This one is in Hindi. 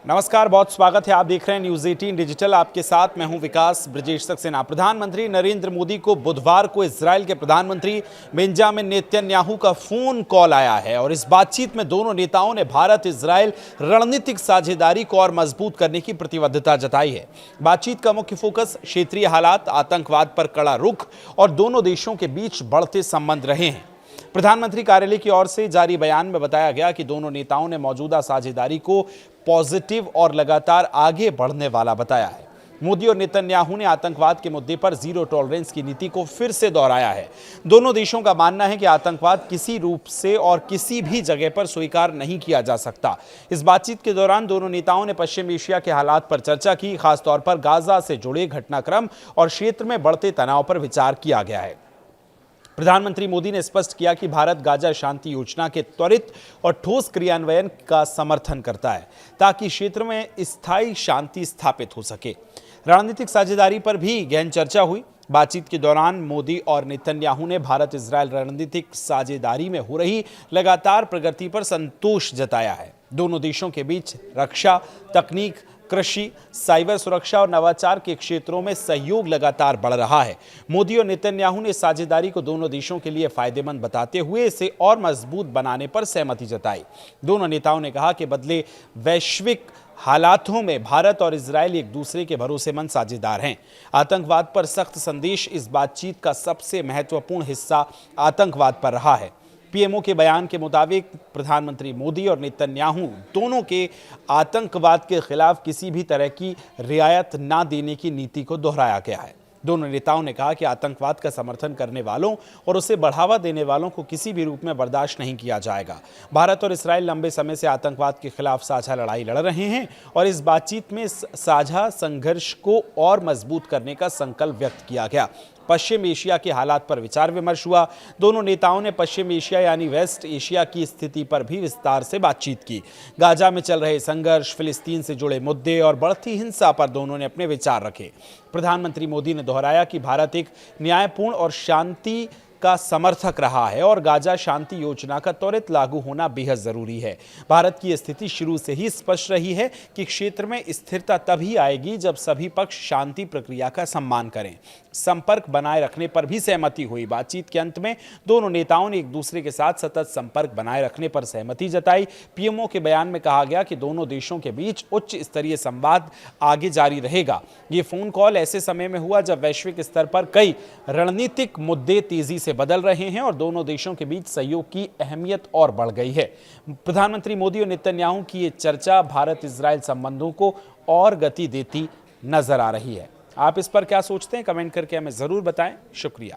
नमस्कार, बहुत स्वागत है। आप देख रहे हैं न्यूज़ 18 डिजिटल। आपके साथ मैं हूं विकास ब्रजेश सक्सेना। प्रधानमंत्री नरेंद्र मोदी को बुधवार को इजराइल के प्रधानमंत्री बेंजामिन नेतन्याहू का फोन कॉल आया है और इस बातचीत में दोनों नेताओं ने भारत इजराइल रणनीतिक साझेदारी को और मजबूत करने की प्रतिबद्धता जताई है। बातचीत का मुख्य फोकस क्षेत्रीय हालात, आतंकवाद पर कड़ा रुख और दोनों देशों के बीच बढ़ते संबंध रहे हैं। प्रधानमंत्री कार्यालय की ओर से जारी बयान में बताया गया कि दोनों नेताओं ने मौजूदा साझेदारी को पॉजिटिव और लगातार आगे बढ़ने वाला बताया है। मोदी और नेतन्याहू ने आतंकवाद के मुद्दे पर जीरो टॉलरेंस की नीति को फिर से दोहराया है। दोनों देशों का मानना है कि आतंकवाद किसी रूप से और किसी भी जगह पर स्वीकार नहीं किया जा सकता। इस बातचीत के दौरान दोनों नेताओं ने पश्चिम एशिया के हालात पर चर्चा की, खासतौर पर गाजा से जुड़े घटनाक्रम और क्षेत्र में बढ़ते तनाव पर विचार किया गया है। प्रधानमंत्री मोदी ने स्पष्ट किया कि भारत गाजा शांति योजना के त्वरित और ठोस क्रियान्वयन का समर्थन करता है ताकि क्षेत्र में स्थायी शांति स्थापित हो सके। रणनीतिक साझेदारी पर भी गहन चर्चा हुई। बातचीत के दौरान मोदी और नेतन्याहू ने भारत इजराइल रणनीतिक साझेदारी में हो रही लगातार प्रगति पर संतोष जताया है। दोनों देशों के बीच रक्षा, तकनीक, कृषि, साइबर सुरक्षा और नवाचार के क्षेत्रों में सहयोग लगातार बढ़ रहा है। मोदी और नेतन्याहू ने साझेदारी को दोनों देशों के लिए फायदेमंद बताते हुए इसे और मजबूत बनाने पर सहमति जताई। दोनों नेताओं ने कहा कि बदले वैश्विक हालातों में भारत और इजराइल एक दूसरे के भरोसेमंद साझेदार हैं। आतंकवाद पर सख्त संदेश इस बातचीत का सबसे महत्वपूर्ण हिस्सा आतंकवाद पर रहा है। पीएमओ के बयान के मुताबिक प्रधानमंत्री मोदी और नेतन्याहू दोनों के आतंकवाद के खिलाफ किसी भी तरह की रियायत न देने की नीति को दोहराया गया है। दोनों नेताओं ने कहा कि आतंकवाद का समर्थन करने वालों और उसे बढ़ावा देने वालों को किसी भी रूप में बर्दाश्त नहीं किया जाएगा। भारत और इजराइल लंबे समय से आतंकवाद के खिलाफ साझा लड़ाई लड़ रहे हैं और इस बातचीत में साझा संघर्ष को और मजबूत करने का संकल्प व्यक्त किया गया। पश्चिम एशिया के हालात पर विचार विमर्श हुआ। दोनों नेताओं ने पश्चिम एशिया यानी वेस्ट एशिया की स्थिति पर भी विस्तार से बातचीत की। गाजा में चल रहे संघर्ष, फिलिस्तीन से जुड़े मुद्दे और बढ़ती हिंसा पर दोनों ने अपने विचार रखे। प्रधानमंत्री मोदी ने दोहराया कि भारत एक न्यायपूर्ण और शांति का समर्थक रहा है और गाजा शांति योजना का त्वरित लागू होना बेहद जरूरी है। भारत की स्थिति शुरू से ही स्पष्ट रही है कि क्षेत्र में स्थिरता तभी आएगी जब सभी पक्ष शांति प्रक्रिया का सम्मान करें। संपर्क बनाए रखने पर भी सहमति हुई। बातचीत के अंत में दोनों नेताओं ने एक दूसरे के साथ सतत संपर्क बनाए रखने पर सहमति जताई। पीएमओ के बयान में कहा गया कि दोनों देशों के बीच उच्च स्तरीय संवाद आगे जारी रहेगा। ये फोन कॉल ऐसे समय में हुआ जब वैश्विक स्तर पर कई रणनीतिक मुद्दे तेजी से बदल रहे हैं और दोनों देशों के बीच सहयोग की अहमियत और बढ़ गई है। प्रधानमंत्री मोदी और नेतन्याहू की ये चर्चा भारत इजराइल संबंधों को और गति देती नजर आ रही है। आप इस पर क्या सोचते हैं? कमेंट करके हमें जरूर बताएं। शुक्रिया।